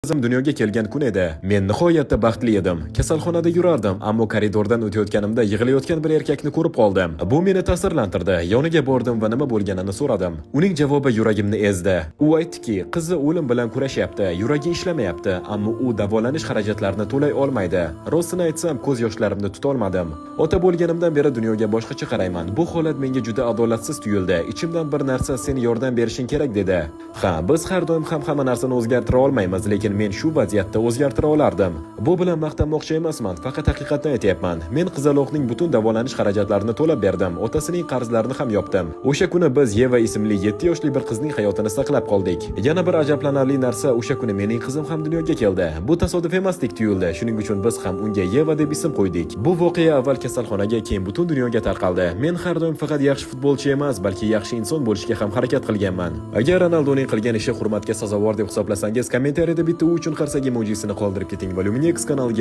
Qizim dunyoga kelgan kun edi. Men nihoyatda baxtli edim. Kasalxonada yurardim, ammo koridordan o'tayotganimda yig'layotgan bir erkakni ko'rib qoldim. Bu meni ta'sirlantirdi. Yoniga bordim va nima bo'lganini so'radim. Uning javobi yuragimni ezdi. U aytdiki, qizi o'lim bilan kurashyapti, yuragi ishlamayapti, ammo u davolanish xarajatlarini to'lay olmaydi. Rostini aytsam, ko'z yoshlarimni tuta olmadim. Ota bo'lganimdan beri dunyoga boshqacha qarayman. Bu holat menga juda adolatsiz tuyuldi. Ichimdan bir narsa sen yordam berishing kerak dedi. Ha, biz har doim ham hamma narsani o'zgartira olmaymiz, lekin men shu vaziyatda o'zgartira olardim. Bu bilan maqtanmoqchi emasman, faqat haqiqatni aytyapman. Men qizaloqning butun davolanish xarajatlarini to'lab berdim, otasining qarzlarini ham yopdim. O'sha kuni biz Yeva ismli 7 yoshli bir qizning hayotini saqlab qoldik. Yana bir ajablanarli narsa, o'sha kuni mening qizim ham dunyoga keldi. Bu tasodif emasdek tuyuldi, shuning uchun biz ham unga Yeva deb ism qo'ydik. Bu voqea avval kasalxonaga, keyin butun dunyoga tarqaldi. Men har doim faqat yaxshi futbolchi emas, balki yaxshi inson bo'lishga ham harakat qilganman. Agar Ronaldoning qilgan ishi hurmatga sazovor deb hisoblasangiz, kommentariyada bitta u uchun qarsak emojisini qoldirib keting va Luminex kanaliga